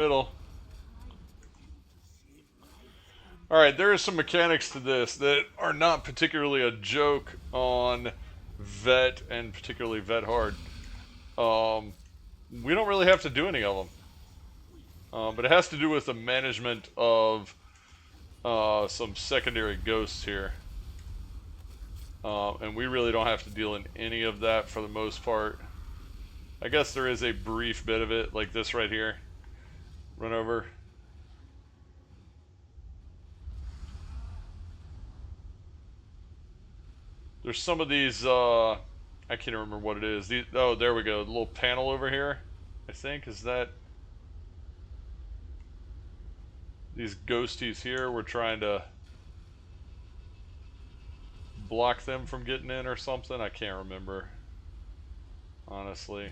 Middle. Alright, there are some mechanics to this that are not particularly a joke on Vet and particularly Vet Hard. We don't really have to do any of them. But it has to do with the management of some secondary ghosts here. And we really don't have to deal in any of that for the most part. I guess there is a brief bit of it, like this right here. Run over. There's some of these, I can't remember what it is. Oh, there we go. The little panel over here, I think, is that... These ghosties here, we're trying to block them from getting in or something. I can't remember, honestly.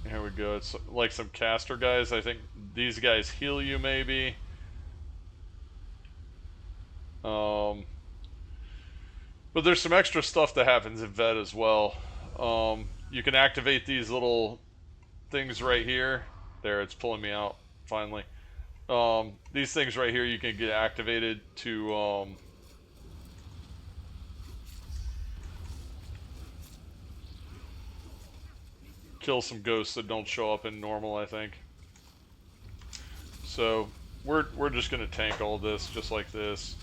Here we go. It's like some caster guys. I think these guys heal you, maybe. But there's some extra stuff that happens in Vet as well. You can activate these little things right here. There, it's pulling me out, finally. These things right here you can get activated to kill some ghosts that don't show up in normal, I think. So we're just gonna tank all this just like this.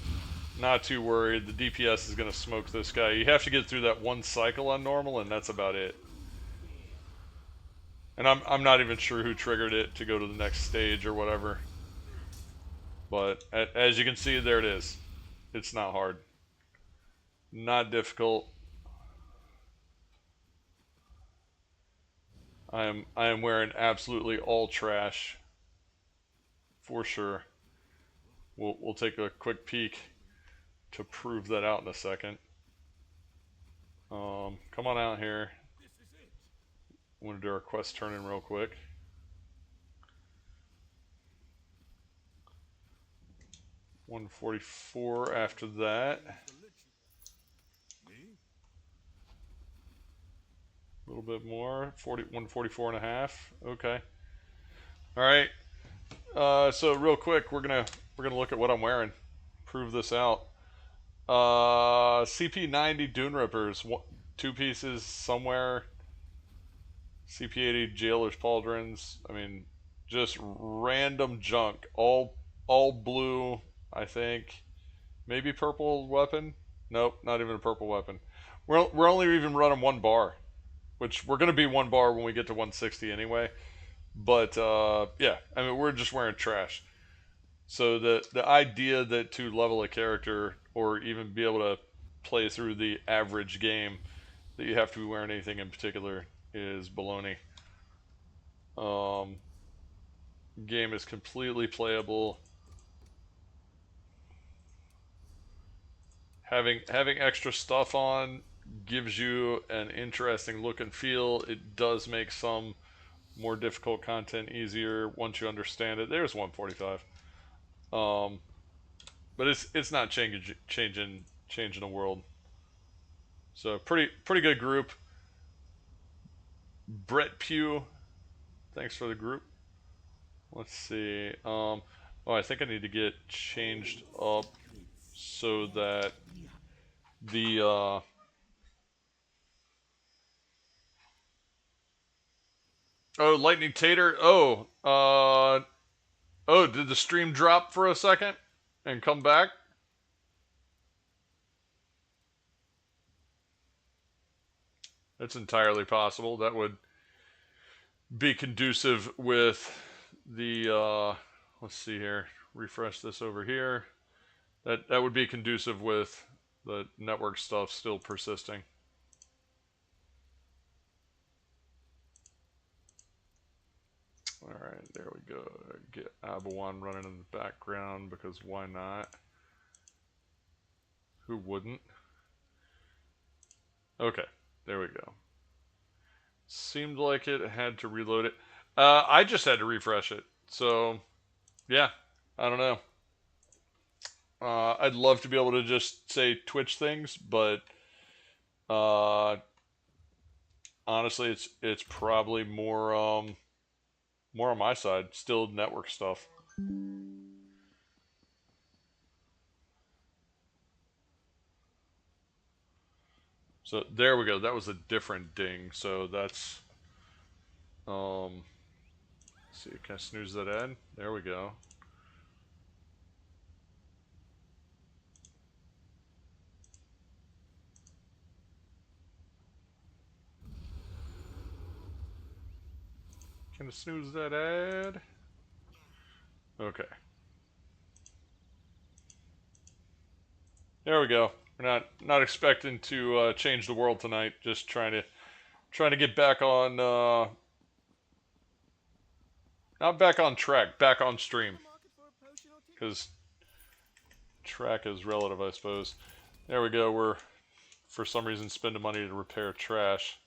Not too worried. The DPS is gonna smoke this guy. You have to get through that one cycle on normal, and that's about it. And I'm not even sure who triggered it to go to the next stage or whatever. But as you can see, there it is. It's not hard. Not difficult. I am wearing absolutely all trash. For sure. We'll take a quick peek to prove that out in a second. Come on out here. I want to do our quest turn in real quick. $144 after that. A little bit more. 144 and a half. Okay. All right. So real quick, we're gonna look at what I'm wearing. Prove this out. CP90 Dune Rippers, 2 pieces somewhere. CP80 Jailer's Pauldrons. I mean, just random junk. All blue, I think. Maybe purple weapon. Nope, not even a purple weapon. We're only even running 1 bar, which we're gonna be 1 bar when we get to 160 anyway. But yeah, I mean, we're just wearing trash. So the idea that to level a character or even be able to play through the average game that you have to be wearing anything in particular is baloney. Game is completely playable. Having extra stuff on gives you an interesting look and feel. It does make some more difficult content easier once you understand it. There's 145. But it's not changing the world. So pretty good group. Brett Pugh, thanks for the group. Let's see. Oh, I think I need to get changed up so that the oh, Lightning Tater. Oh, did the stream drop for a second and come back? That's entirely possible. That would be conducive with the let's see here. Refresh this over here. That would be conducive with the network stuff still persisting. Alright, there we go. Get Abawan running in the background because why not? Who wouldn't? Okay, there we go. Seemed like it had to reload it. I just had to refresh it. So, yeah, I don't know. I'd love to be able to just say Twitch things, but honestly, it's probably more on my side. Still network stuff. So there we go. That was a different ding. So that's let's see. Can I snooze that in? There we go. Can I snooze that ad? Okay. There we go. We're not expecting to change the world tonight. Just trying to get back on not back on track, back on stream. Because track is relative, I suppose. There we go. We're for some reason spending money to repair trash.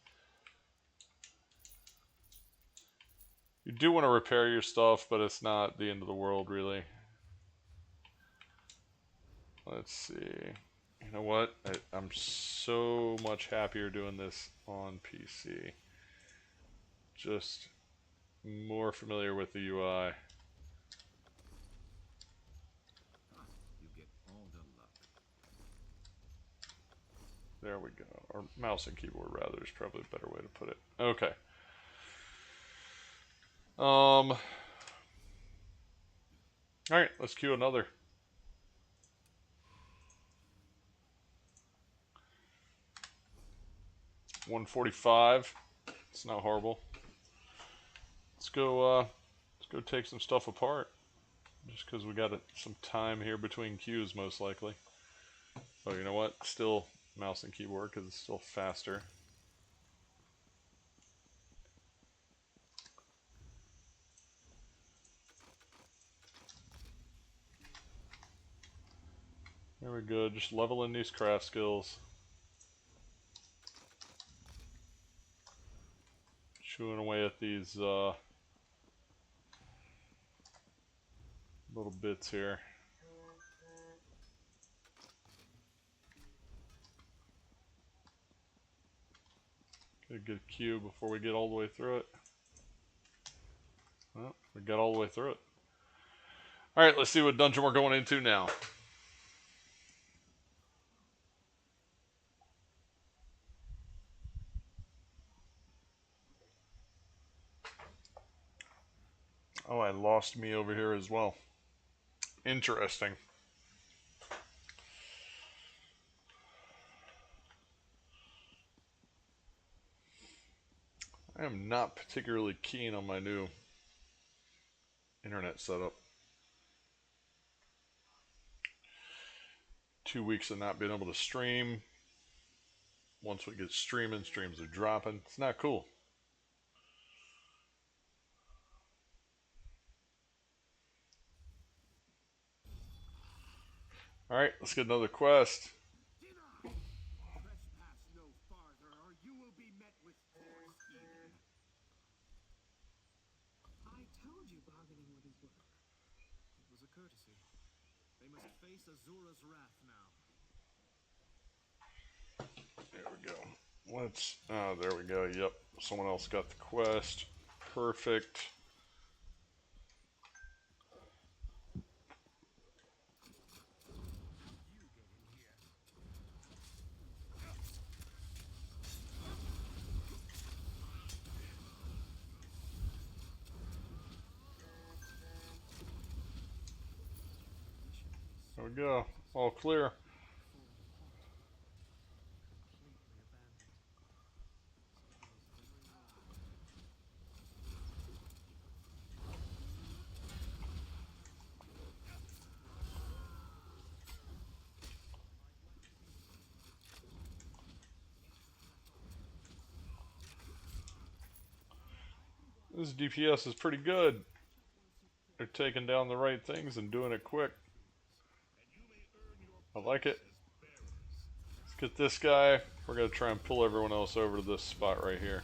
You do want to repair your stuff, but it's not the end of the world, really. Let's see. You know what? I'm so much happier doing this on PC. Just more familiar with the UI. There we go. Or mouse and keyboard, rather, is probably a better way to put it. Okay. All right, let's queue another. 145. It's not horrible. Let's go take some stuff apart. Just because we got some time here between queues, most likely. Oh, you know what? Still mouse and keyboard because it's still faster. There we go. Just leveling these craft skills. Chewing away at these little bits here. Get a good cue before we get all the way through it. Well, we got all the way through it. Alright, let's see what dungeon we're going into now. Oh, I lost me over here as well. Interesting. I am not particularly keen on my new internet setup. 2 weeks of not being able to stream. Once we get streaming, streams are dropping. It's not cool. Alright, let's get another quest. Azura's wrath now. There we go. Oh, there we go. Yep. Someone else got the quest. Perfect. There we go. All clear. This DPS is pretty good. They're taking down the right things and doing it quick. I like it. Let's get this guy. We're going to try and pull everyone else over to this spot right here.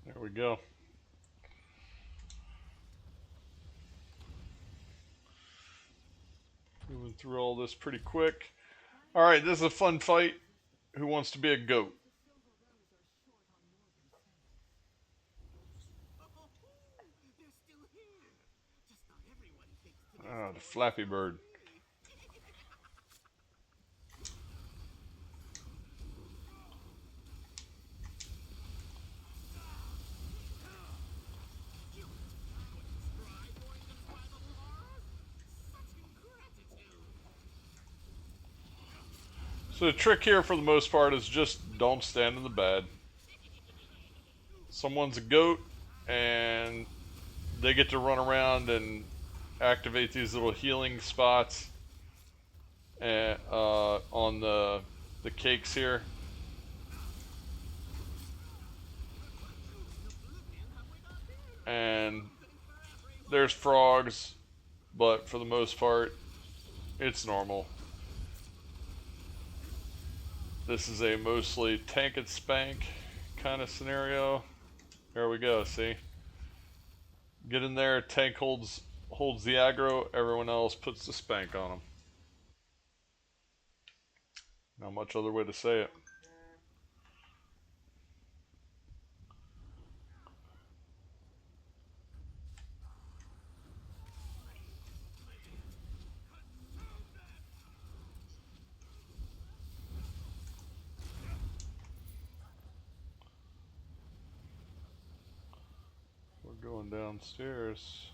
There we go. Moving through all this pretty quick. Alright, this is a fun fight. Who wants to be a goat? They're still here. Just not everyone thinks to Ah, the Flappy Bird. So the trick here for the most part is just don't stand in the bed. Someone's a goat and they get to run around and activate these little healing spots on the cakes here. And there's frogs, but for the most part, it's normal. This is a mostly tank and spank kind of scenario. There we go, see? Get in there, tank holds the aggro, everyone else puts the spank on them. Not much other way to say it. We're going downstairs.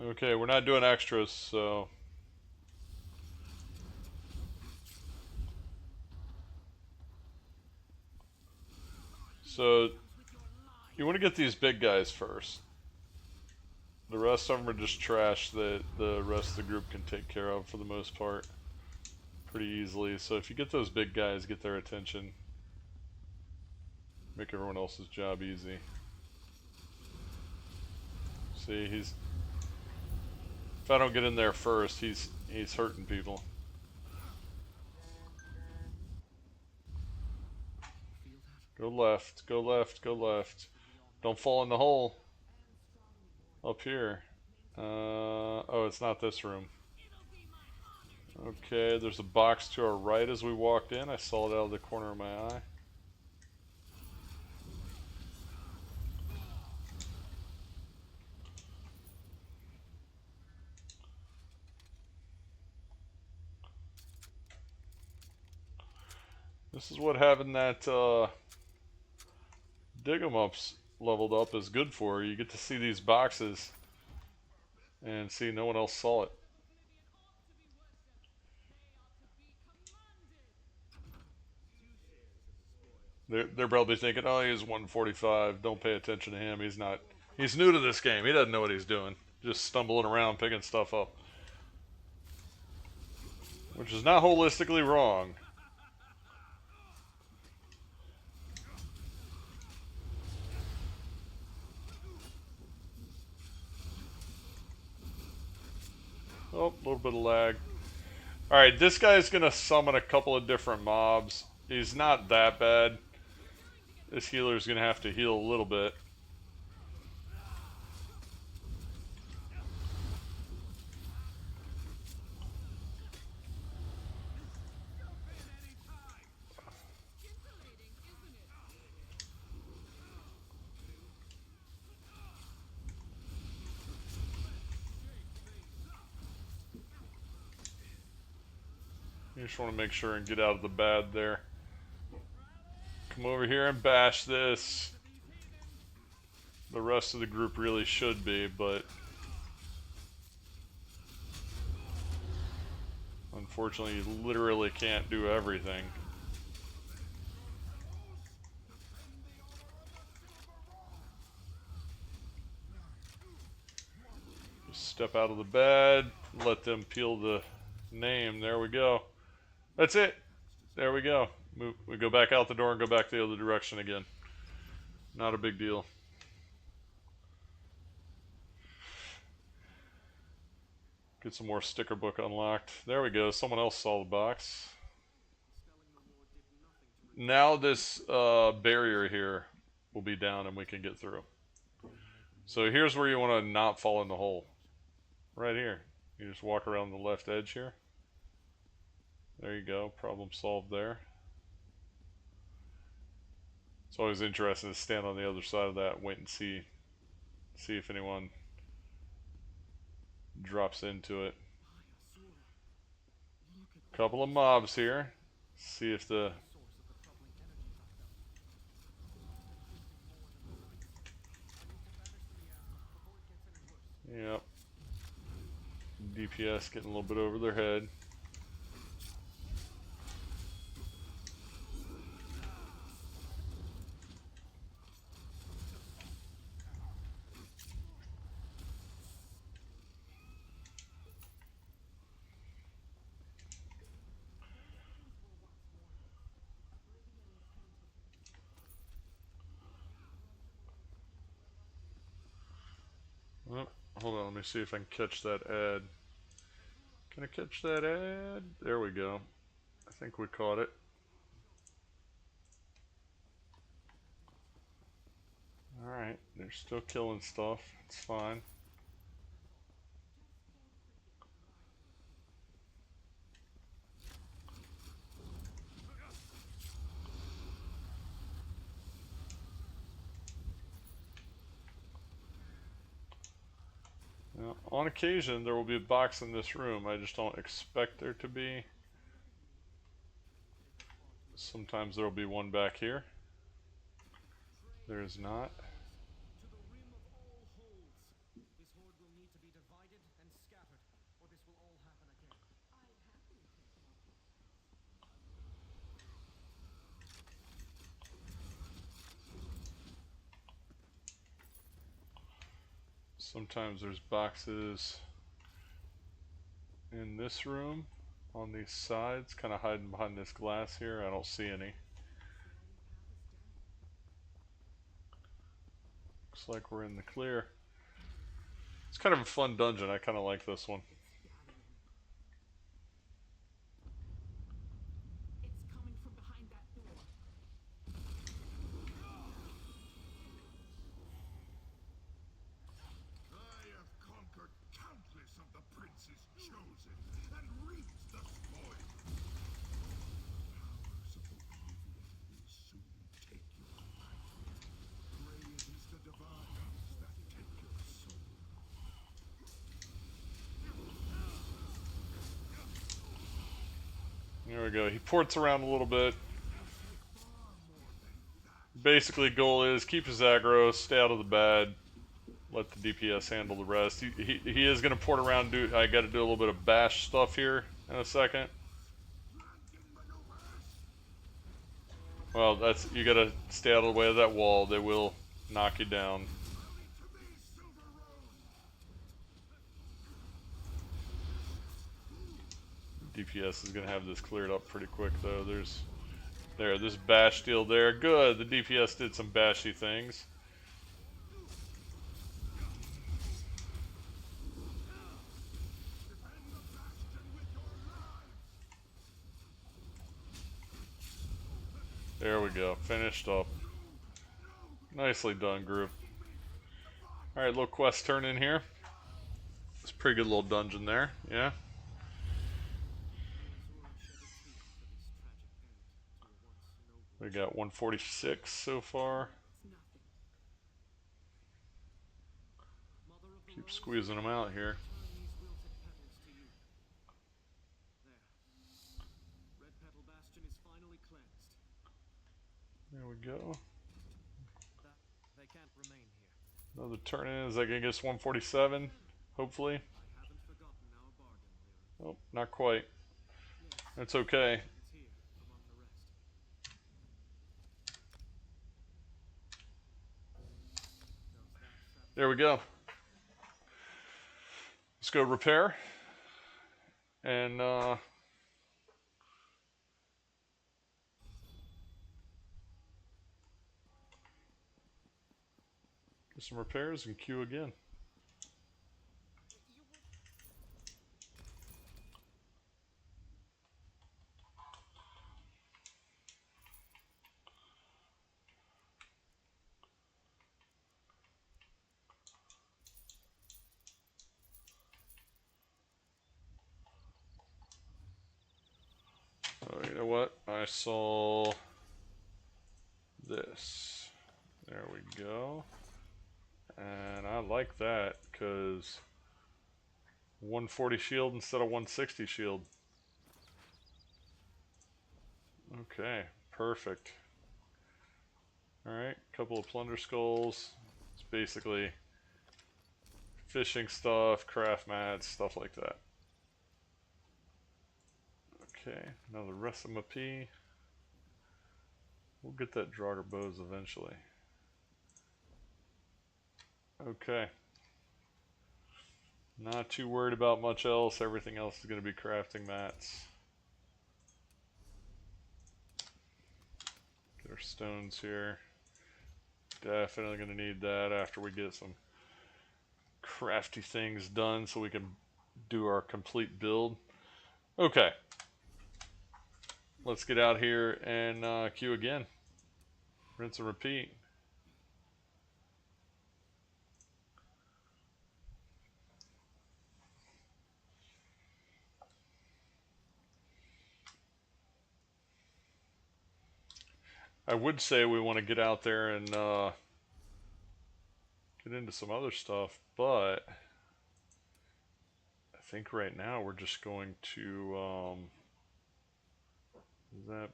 Okay, we're not doing extras, so... So, you want to get these big guys first. The rest of them are just trash that the rest of the group can take care of for the most part pretty easily. So if you get those big guys, get their attention, make everyone else's job easy. See, if I don't get in there first, he's hurting people. Go left, go left, go left. Don't fall in the hole. Up here. Oh, it's not this room. Okay, there's a box to our right as we walked in. I saw it out of the corner of my eye. This is what having that dig 'em ups leveled up is good for. You get to see these boxes and see no one else saw it. They're probably thinking, oh, he's 145. Don't pay attention to him. He's not. He's new to this game. He doesn't know what he's doing. Just stumbling around picking stuff up, which is not holistically wrong. Oh, a little bit of lag. Alright, this guy's going to summon a couple of different mobs. He's not that bad. This healer's going to have to heal a little bit. You just want to make sure and get out of the bad there. Come over here and bash this. The rest of the group really should be, but unfortunately you literally can't do everything. Just step out of the bed, let them peel the name. There we go. That's it. There we go. We go back out the door and go back the other direction again. Not a big deal. Get some more sticker book unlocked. There we go. Someone else saw the box. Now this barrier here will be down and we can get through. So here's where you want to not fall in the hole. Right here. You just walk around the left edge here. There you go. Problem solved there. It's always interesting to stand on the other side of that and wait and see if anyone drops into it. Couple of mobs here. See if the yep. DPS getting a little bit over their head. Oh, hold on, let me see if I can catch that ad. Can I catch that ad? There we go. I think we caught it. Alright, they're still killing stuff. It's fine. Now, on occasion, there will be a box in this room. I just don't expect there to be. Sometimes there will be one back here. There is not. To the rim of all holes. This horde will need to be divided and scattered, or this will all happen again. I'd happily take more Sometimes there's boxes in this room on these sides, kind of hiding behind this glass here. I don't see any. Looks like we're in the clear. It's kind of a fun dungeon. I kind of like this one. It's coming from behind that door. I have conquered countless of the prince's chosen and reaped the spoil. Powers of oblivion will soon take your life. Pray it is the divines that take your soul. There we go. He ports around a little bit. Basically, goal is keep his aggro, stay out of the bad, let the DPS handle the rest. He is going to port around. I got to do a little bit of bash stuff here in a second. Well, that's you got to stay out of the way of that wall. They will knock you down. DPS is going to have this cleared up pretty quick, though. There's bash deal there. Good, the DPS did some bashy things. There we go, finished up. Nicely done, group. Alright, little quest turn in here. It's a pretty good little dungeon there, yeah. We got 146 so far. Keep squeezing them out here. There we go. They can't remain here. Another turn in. Is that gonna get us 147? Hopefully. I haven't forgotten our bargain, Lyra. Oh, not quite. That's okay. It's here among the rest. There we go. Let's go repair. And get some repairs and queue again. I saw this. There we go. And I like that because 140 shield instead of 160 shield. Okay, perfect. Alright, couple of plunder skulls. It's basically fishing stuff, craft mats, stuff like that. Okay, now the rest of my P. We'll get that Draugr bows eventually. Okay. Not too worried about much else. Everything else is going to be crafting mats. Get our stones here. Definitely going to need that after we get some crafty things done so we can do our complete build. Okay. Let's get out here and queue again. Rinse and repeat. I would say we want to get out there and get into some other stuff, but I think right now we're just going to is that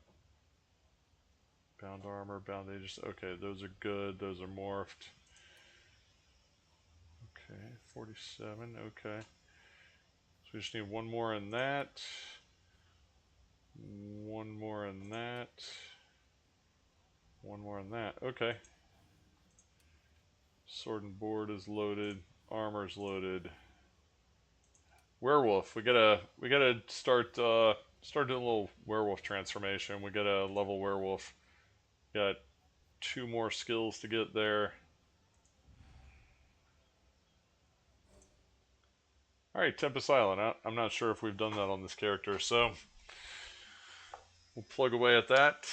bound armor, bound ages? Okay, those are good. Those are morphed. Okay, 47. Okay, so we just need one more in that. One more in that. One more in that. Okay. Sword and board is loaded. Armor's loaded. Werewolf. We gotta start doing a little werewolf transformation. We got a level werewolf. Got 2 more skills to get there. Alright, Tempest Island. I'm not sure if we've done that on this character, so we'll plug away at that.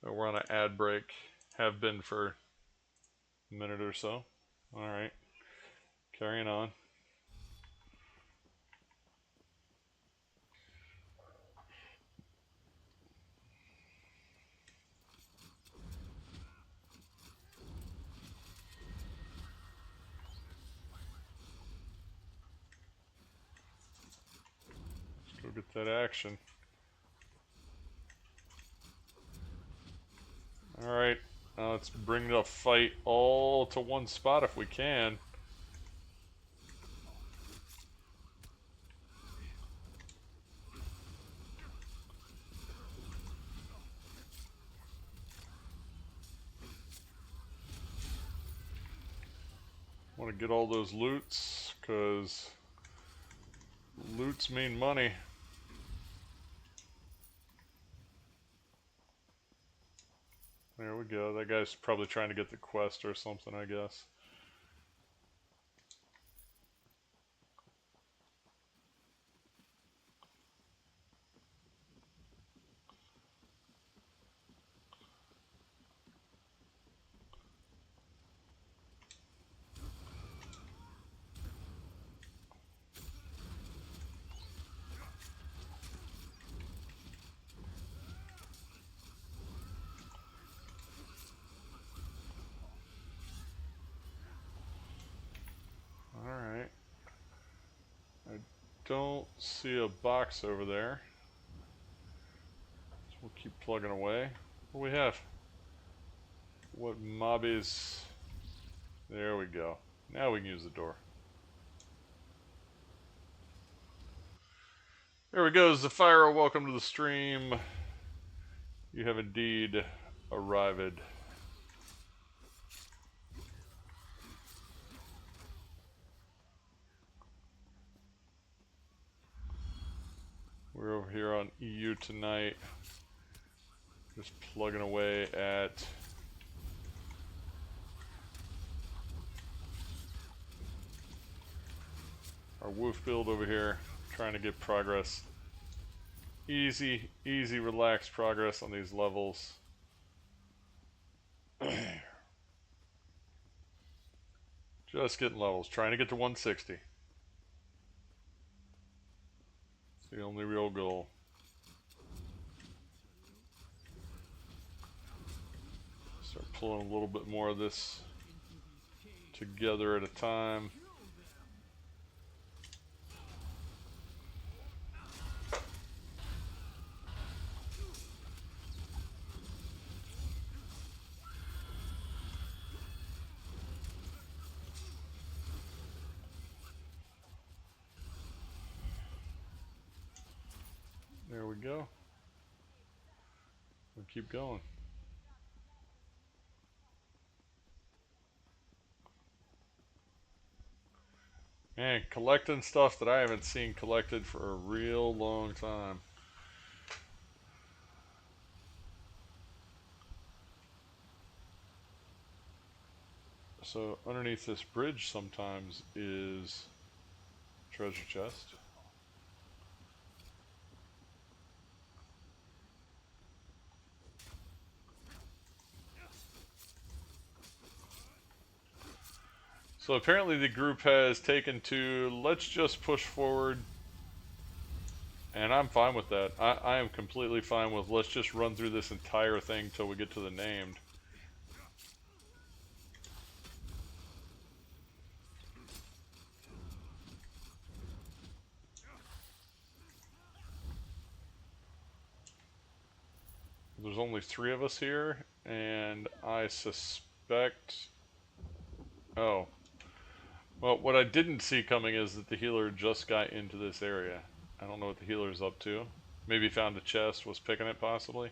We're on an ad break. Have been for a minute or so. Alright. Carrying on. Let's go get that action. Alright. Now let's bring the fight all to one spot if we can. Want to get all those loots, because loots mean money. There we go. That guy's probably trying to get the quest or something, I guess. Alright. I don't see a box over there. So we'll keep plugging away. What do we have? What mobbies? There we go. Now we can use the door. There we go, Zafira. Welcome to the stream. You have indeed arrived. We're over here on EU tonight, just plugging away at our woof build over here, trying to get progress. Easy, relaxed progress on these levels. Just getting levels, trying to get to 160. It's the only real goal. pulling a little bit more of this together at a time. There we go. We'll keep going. Man, collecting stuff that I haven't seen collected for a real long time. So underneath this bridge sometimes is treasure chest. So apparently the group has taken to, let's just push forward, and I'm fine with that. I am completely fine with, let's just run through this entire thing till we get to the named. There's only 3 of us here, and I suspect... Oh. Well, what I didn't see coming is that the healer just got into this area. I don't know what the healer's up to. Maybe found a chest, was picking it possibly.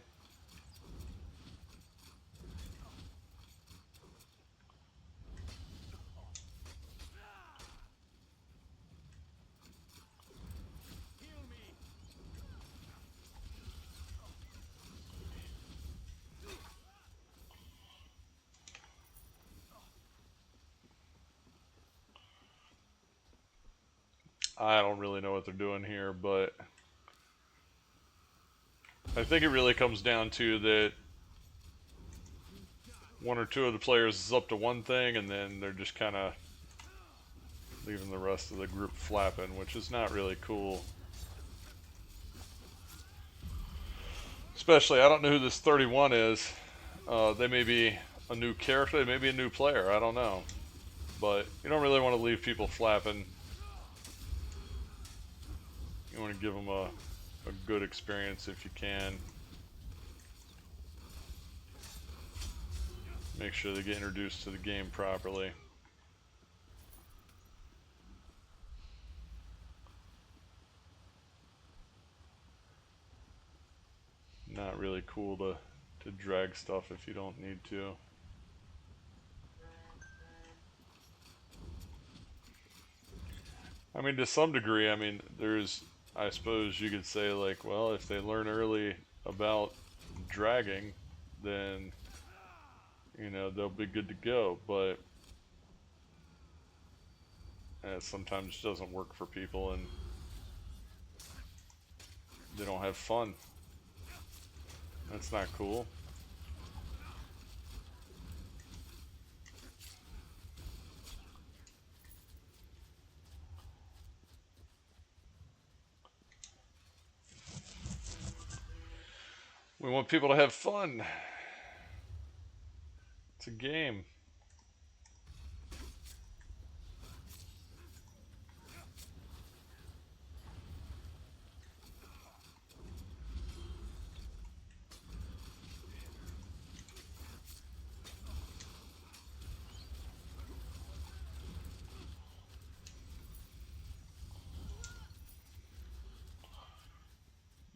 I don't really know what they're doing here, but I think it really comes down to that 1 or 2 of the players is up to one thing, and then they're just kind of leaving the rest of the group flapping, which is not really cool. Especially, I don't know who this 31 is. They may be a new character, they may be a new player, I don't know. But you don't really want to leave people flapping. You want to give them a good experience if you can. Make sure they get introduced to the game properly. Not really cool to drag stuff if you don't need to. I mean, to some degree, I mean, there's, I suppose you could say, like, well, if they learn early about dragging, then, you know, they'll be good to go, but it sometimes doesn't work for people, and they don't have fun. That's not cool. We want people to have fun. It's a game.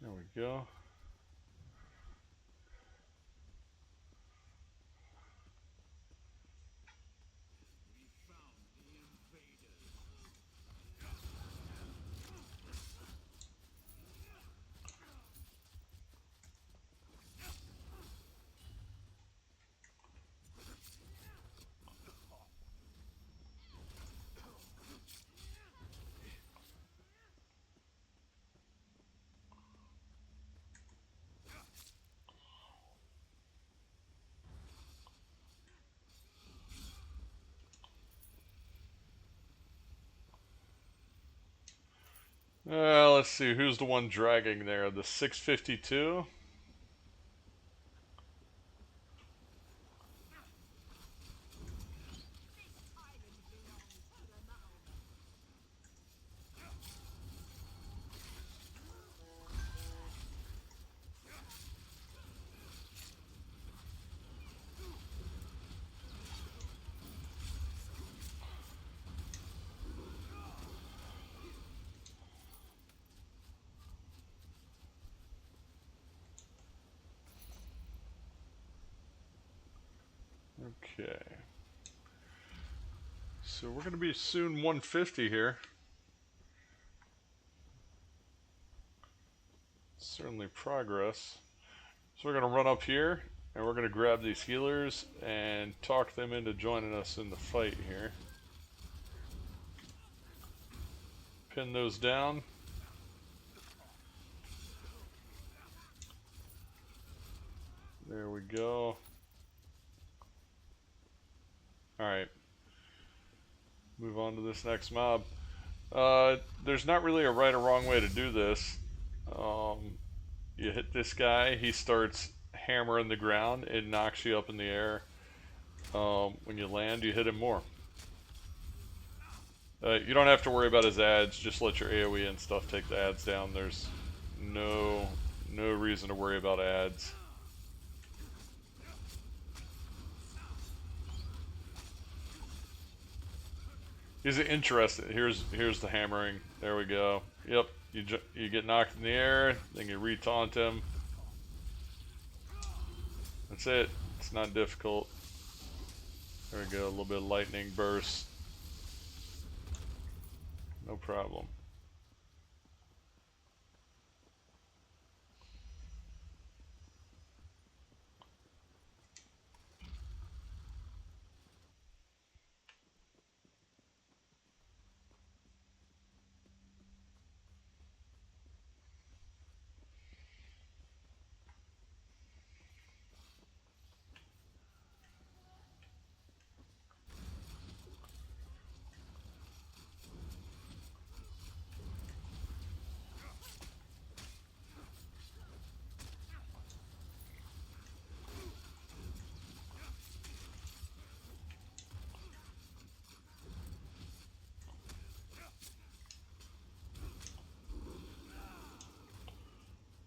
There we go. Let's see, who's the one dragging there? The 652? Okay. So we're going to be soon 150 here. Certainly progress. So we're going to run up here, and we're going to grab these healers and talk them into joining us in the fight here. Pin those down. There we go. Alright. Move on to this next mob. There's not really a right or wrong way to do this. You hit this guy, he starts hammering the ground, it knocks you up in the air. When you land, you hit him more. You don't have to worry about his ads, just let your AoE and stuff take the ads down. There's no reason to worry about ads. Is it interesting? Here's the hammering. There we go. Yep, you get knocked in the air, then you re-taunt him. That's it. It's not difficult. There we go, a little bit of lightning burst. No problem.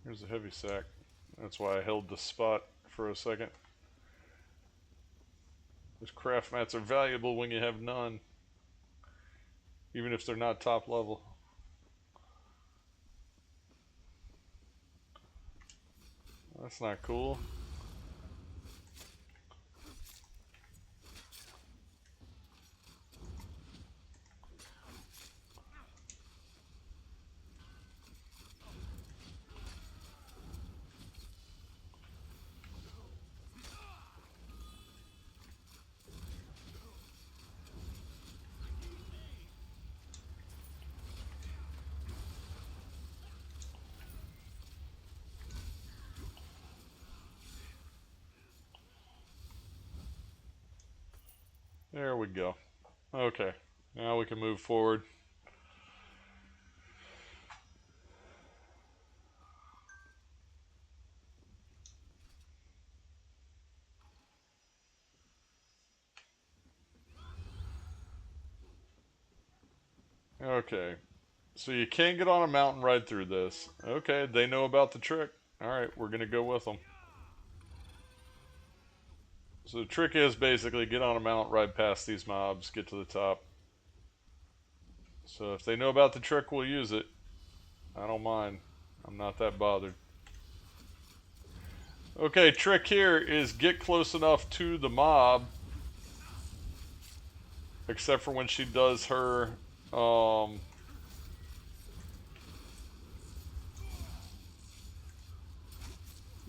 Here's a heavy sack. That's why I held the spot for a second. Those craft mats are valuable when you have none. Even if they're not top level. That's not cool. There we go. Okay, now we can move forward. Okay, so you can't get on a mountain ride through this. Okay, they know about the trick. Alright, we're gonna go with them. So the trick is basically get on a mountain, ride past these mobs, get to the top. So if they know about the trick, we'll use it. I don't mind. I'm not that bothered. Okay, trick here is get close enough to the mob, except for when she does her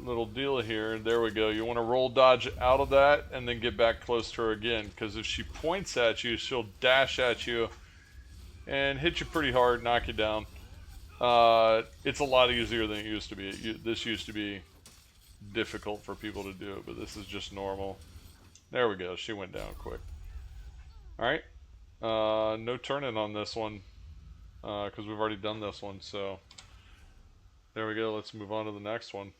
little deal here. There we go. You want to roll dodge out of that and then get back close to her again, because if she points at you, she'll dash at you and hit you pretty hard, knock you down. It's a lot easier than it used to be. This used to be difficult for people to do, but this is just normal. There we go. She went down quick. Alright. No turning on this one, because we've already done this one, so there we go. Let's move on to the next one.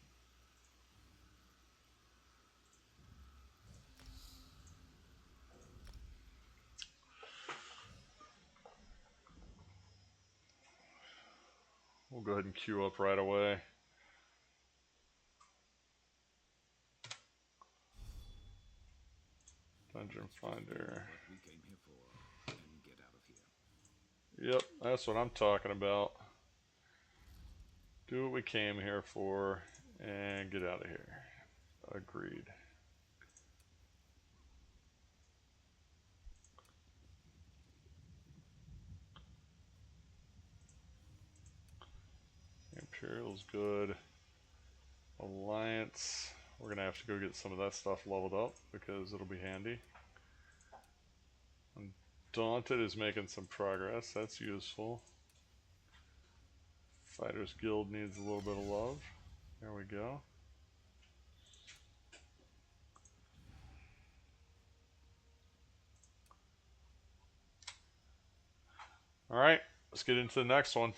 We'll go ahead and queue up right away. Dungeon Finder. What we came here for and get out of here. Yep, that's what I'm talking about. Do what we came here for and get out of here. Agreed. Imperial's good. Alliance. We're gonna have to go get some of that stuff leveled up because it'll be handy. Undaunted is making some progress. That's useful. Fighters Guild needs a little bit of love. There we go. Alright, let's get into the next one.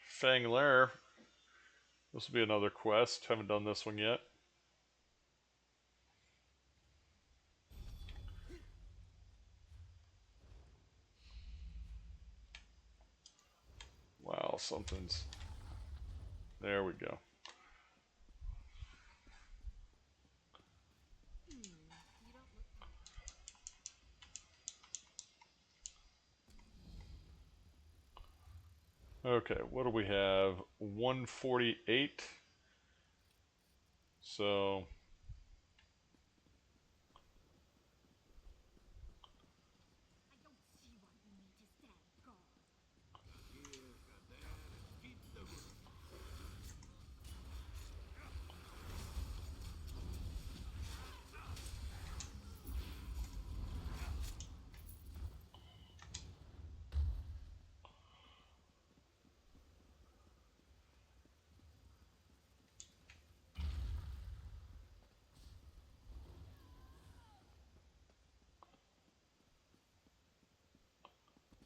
Fang Lair. This will be another quest. Haven't done this one yet. Wow, something's... There we go. Okay, what do we have? 148. So... I don't see why we need to stand guard. Here, there, keep the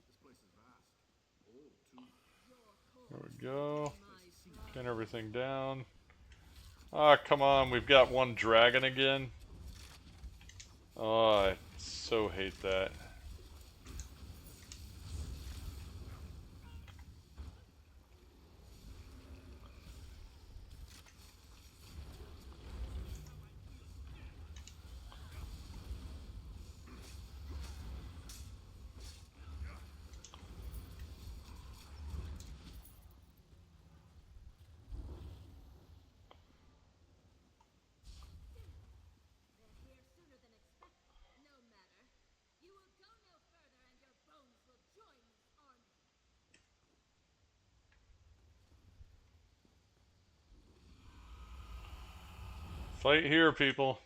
This place is vast. All too There we go. Pin everything down. Ah, come on, we've got one dragon again. Oh, I so hate that. They're here sooner than expected. No matter. You will go no further and your bones will join this army. Fight here, people.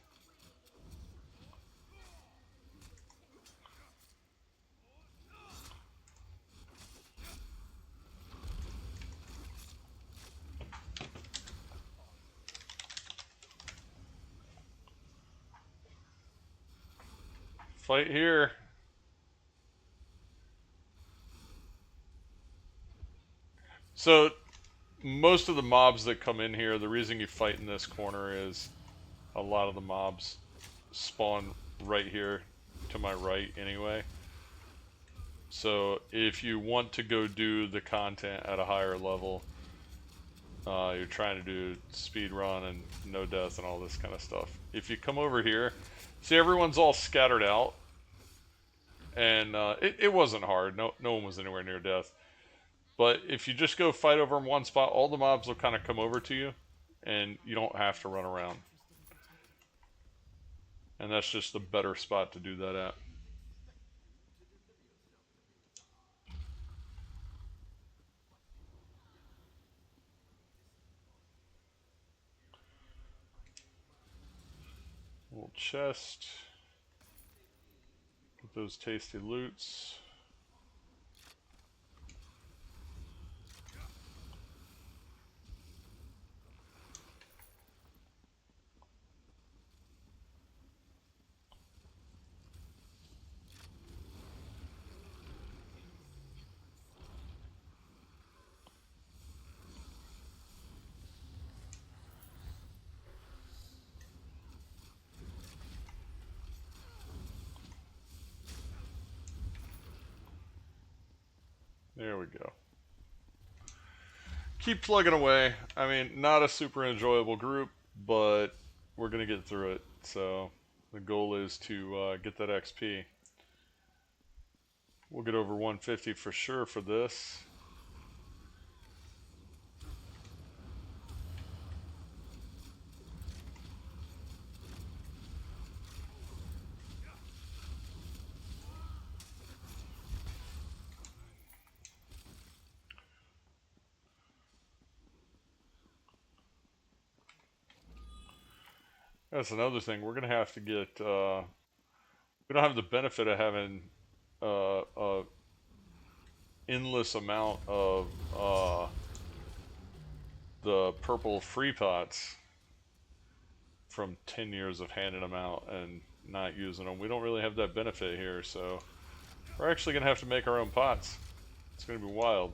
Fight here. So, most of the mobs that come in here, the reason you fight in this corner is a lot of the mobs spawn right here to my right anyway. So, if you want to go do the content at a higher level, you're trying to do speed run and no death and all this kind of stuff. If you come over here, see everyone's all scattered out, and it wasn't hard. No one was anywhere near death. But if you just go fight over in one spot, all the mobs will kind of come over to you, and you don't have to run around. And that's just the better spot to do that at. Little chest. Get those tasty loots. There we go. Keep plugging away. I mean, not a super enjoyable group, but we're going to get through it. So the goal is to get that XP. We'll get over 150 for sure for this. That's another thing. We're gonna have to get. We don't have the benefit of having a endless amount of the purple free pots from 10 years of handing them out and not using them. We don't really have that benefit here, so we're actually gonna have to make our own pots. It's gonna be wild.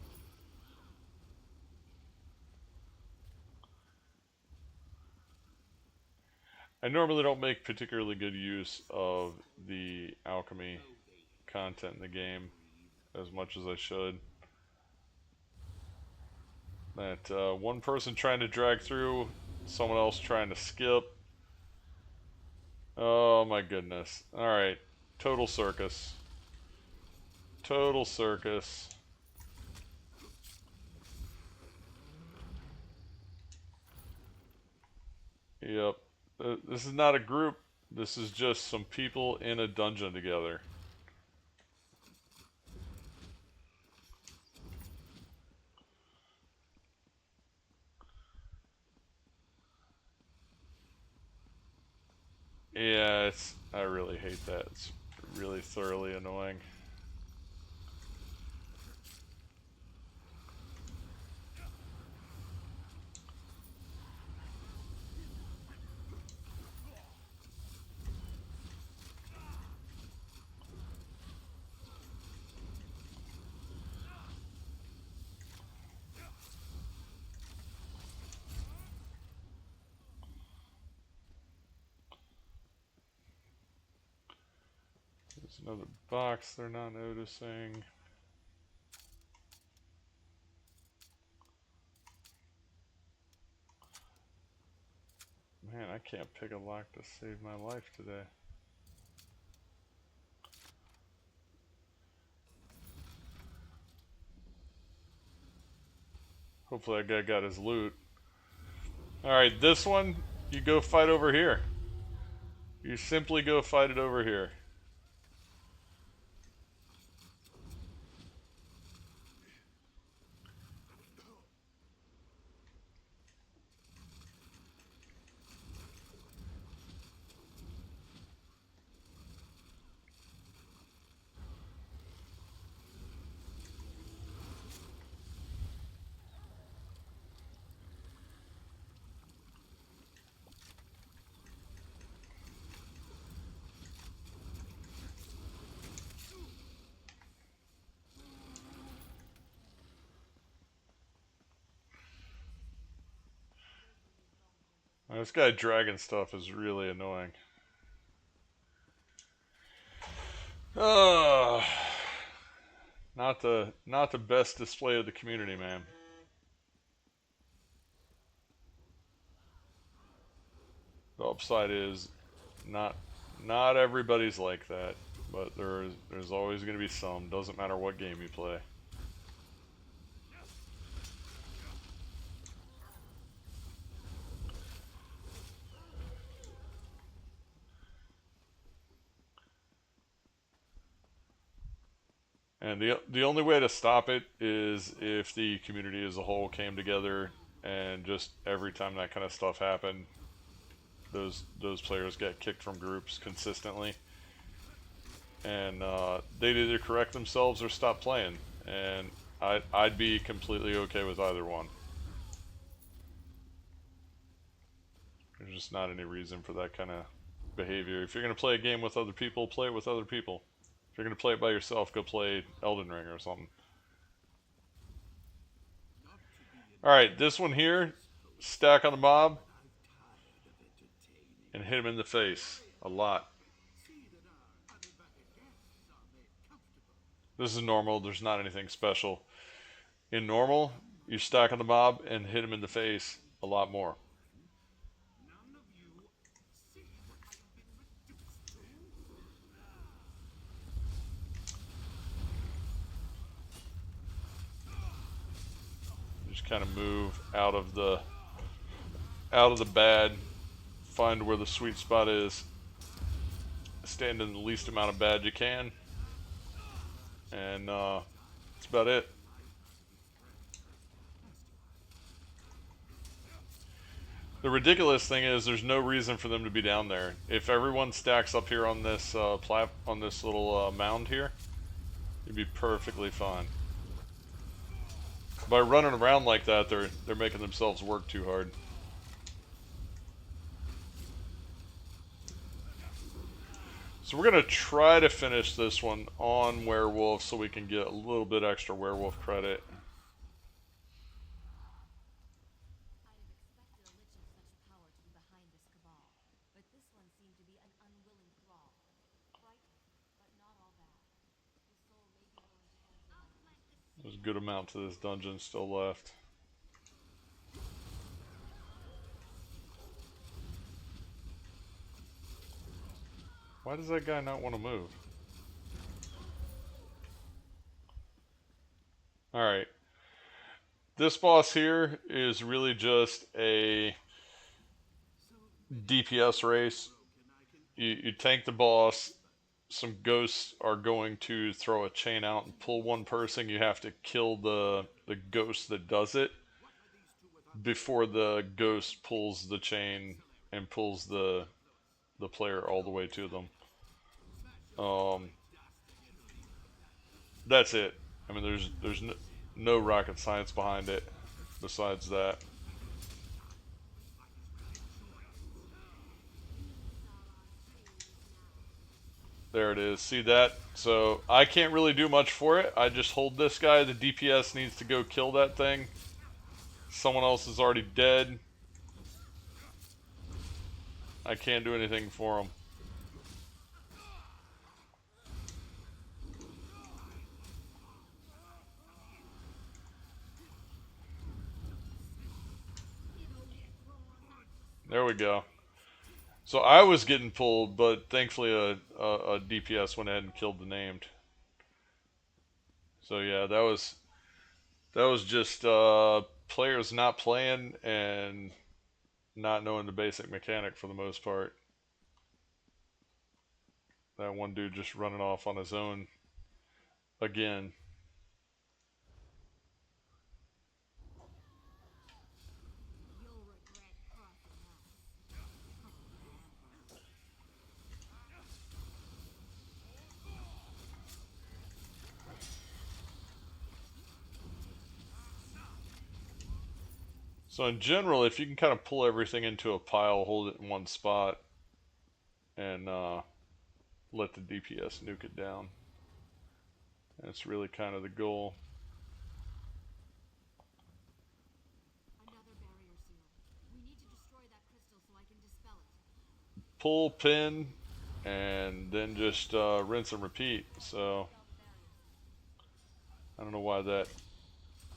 I normally don't make particularly good use of the alchemy content in the game as much as I should. That one person trying to drag through, someone else trying to skip. Oh my goodness. Alright. Total circus. Total circus. Yep. This is not a group. This is just some people in a dungeon together. Yeah, I really hate that. It's really thoroughly annoying. There's another box they're not noticing. Man, I can't pick a lock to save my life today. Hopefully that guy got his loot. Alright, this one, you go fight over here. You simply go fight it over here. This guy dragging stuff is really annoying. Not the best display of the community, man. The upside is not everybody's like that, but there's always going to be some. Doesn't matter what game you play. And the only way to stop it is if the community as a whole came together and just every time that kind of stuff happened, those players get kicked from groups consistently, and they'd either correct themselves or stop playing. And I'd be completely okay with either one. There's just not any reason for that kind of behavior. If you're gonna play a game with other people, play it with other people. If you're gonna play it by yourself, go play Elden Ring or something. Alright, this one here, stack on the mob and hit him in the face a lot. This is normal, there's not anything special. In normal, you stack on the mob and hit him in the face a lot more. Just kind of move out of the bad, find where the sweet spot is, stand in the least amount of bad you can, and that's about it. The ridiculous thing is, there's no reason for them to be down there. If everyone stacks up here on this on this little mound here, you'd be perfectly fine. By running around like that, they're making themselves work too hard. So we're gonna try to finish this one on werewolf so we can get a little bit extra werewolf credit. I'd have expected a lich of such power to be behind this cabal, but this one seemed to be an unwilling thrall. Frightening, but not all bad. His soul may be willing to answer. There's a good amount to this dungeon still left. Why does that guy not want to move? Alright. This boss here is really just a DPS race. You tank the boss. Some ghosts are going to throw a chain out and pull one person. You have to kill the ghost that does it before the ghost pulls the chain and pulls the player all the way to them. That's it. I mean, there's no rocket science behind it besides that. There it is. See that? So I can't really do much for it. I just hold this guy. The DPS needs to go kill that thing. Someone else is already dead. I can't do anything for him. There we go. So I was getting pulled, but thankfully a DPS went ahead and killed the named. So yeah, that was just players not playing and not knowing the basic mechanic for the most part. That one dude just running off on his own again. You'll regret crossing us. So in general, if you can kind of pull everything into a pile, hold it in one spot, and let the DPS nuke it down, that's really kind of the goal. Another barrier seal. We need to destroy that crystal so I can dispel it. Pull, pin, and then just rinse and repeat. So I don't know why that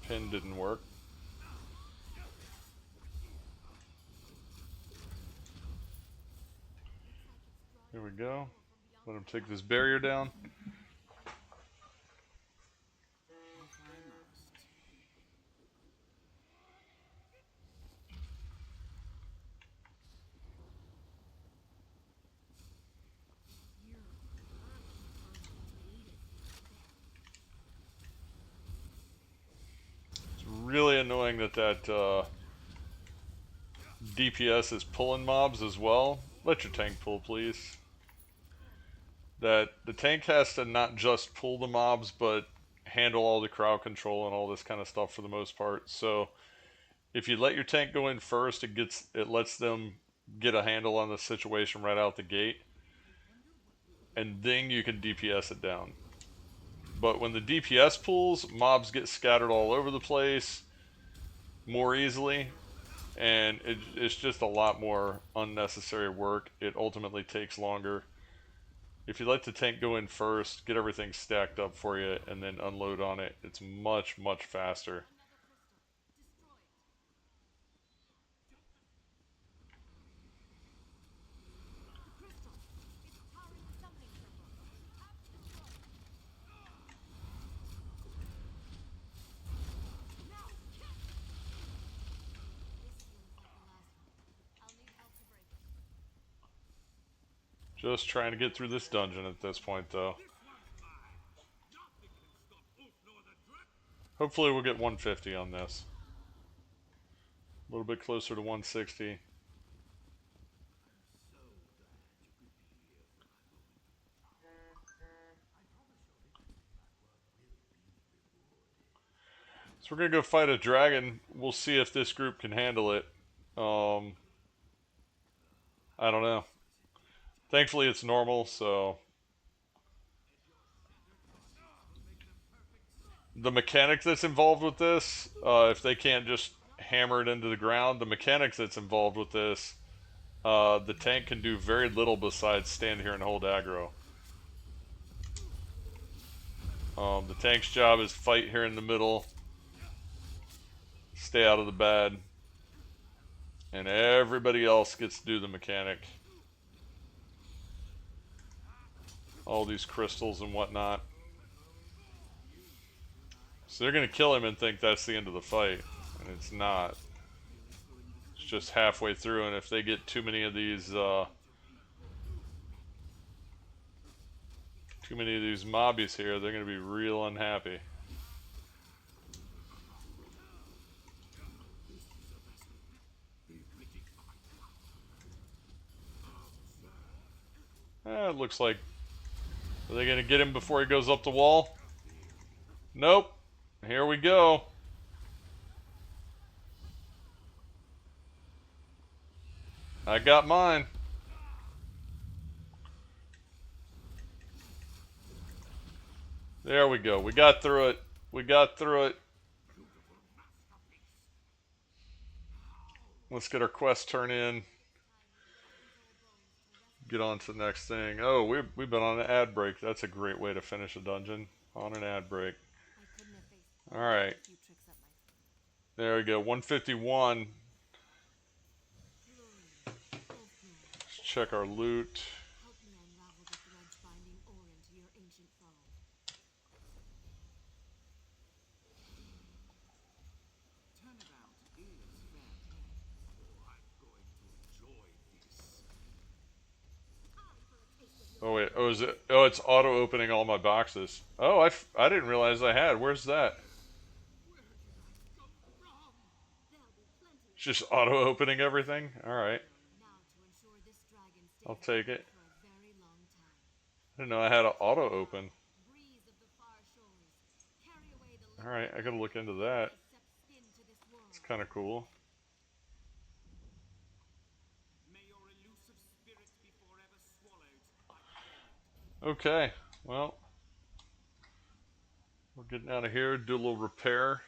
pin didn't work. Here we go. Let him take this barrier down. It's really annoying that DPS is pulling mobs as well. Let your tank pull, please. That the tank has to not just pull the mobs, but handle all the crowd control and all this kind of stuff for the most part. So if you let your tank go in first, it lets them get a handle on the situation right out the gate, and then you can DPS it down. But when the DPS pulls, mobs get scattered all over the place more easily, and it's just a lot more unnecessary work. It ultimately takes longer. If you let the tank go in first, get everything stacked up for you, and then unload on it, it's much, much faster. Just trying to get through this dungeon at this point, though. Hopefully we'll get 150 on this. A little bit closer to 160. So we're gonna go fight a dragon. We'll see if this group can handle it. I don't know. Thankfully, it's normal, so the mechanic that's involved with this, if they can't just hammer it into the ground, the mechanics that's involved with this, the tank can do very little besides stand here and hold aggro. The tank's job is fight here in the middle, stay out of the bad, and everybody else gets to do the mechanic. All these crystals and whatnot. So they're going to kill him and think that's the end of the fight, and it's not. It's just halfway through, and if they get too many of these mobbies here, they're going to be real unhappy. It looks like... Are they going to get him before he goes up the wall? Nope. Here we go. I got mine. There we go. We got through it. We got through it. Let's get our quest turned in. Get on to the next thing. Oh, we've been on an ad break. That's a great way to finish a dungeon. On an ad break. Alright. There we go. 151. Let's check our loot. Help me unravel the threads binding Orin to your ancient foe. Turnabout is fair play. I'm going to enjoy this. Oh wait, oh is it? Oh, it's auto opening all my boxes. Oh, I didn't realize I had. Where's that? It's just auto opening everything. All right, Now to ensure this dragon stays I'll take it. for a very long time. I didn't know I had an auto open. Breeze of the far shores, carry away the All right, I gotta look into that. Sept skin to this world. It's kind of cool. May your elusive spirit be forever swallowed by the wind. Okay, well, we're getting out of here. Do a little repair.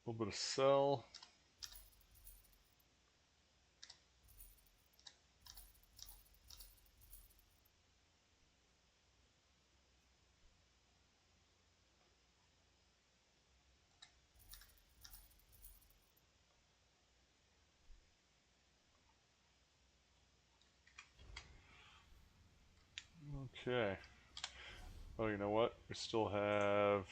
A little bit of sell. Okay. Oh, you know what? We still have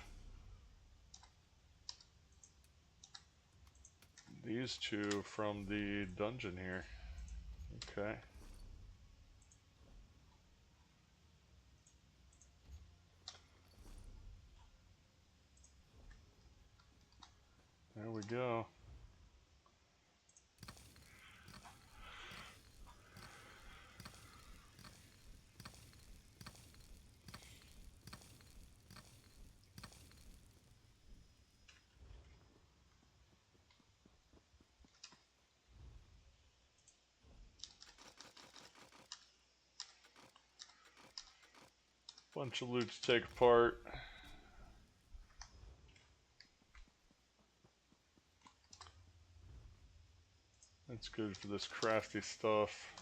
these two from the dungeon here. Okay. There we go. Bunch of loot to take apart. That's good for this crafty stuff.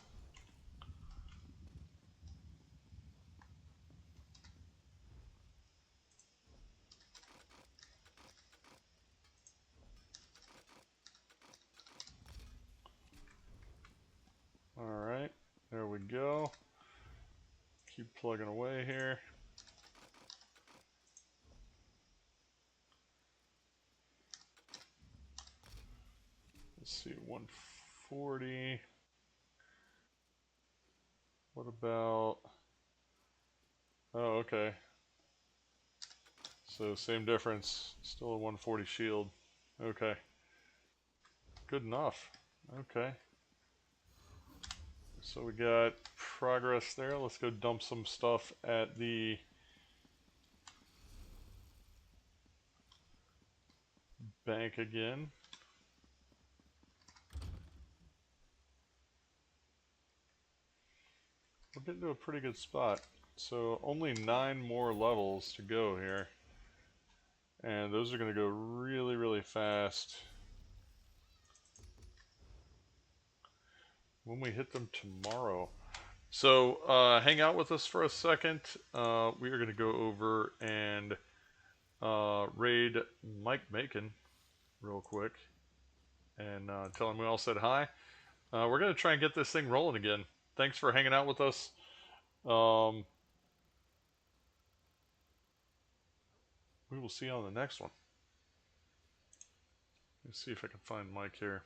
Alright, there we go. Keep plugging away here. Let's see, 140. What about... Oh, okay. So same difference. Still a 140 shield. Okay. Good enough. Okay. So we got progress there. Let's go dump some stuff at the bank again. We're getting to a pretty good spot. So only 9 more levels to go here. And those are going to go really, really fast when we hit them tomorrow. So hang out with us for a second. We are going to go over and raid Mike Macon real quick and tell him we all said hi. We're going to try and get this thing rolling again. Thanks for hanging out with us. We will see you on the next one. Let's see if I can find Mike here.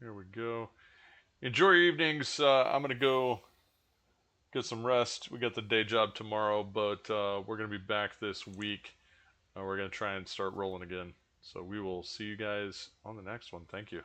Here we go. Enjoy your evenings. I'm going to go get some rest. We got the day job tomorrow, but we're going to be back this week. We're going to try and start rolling again. So we will see you guys on the next one. Thank you.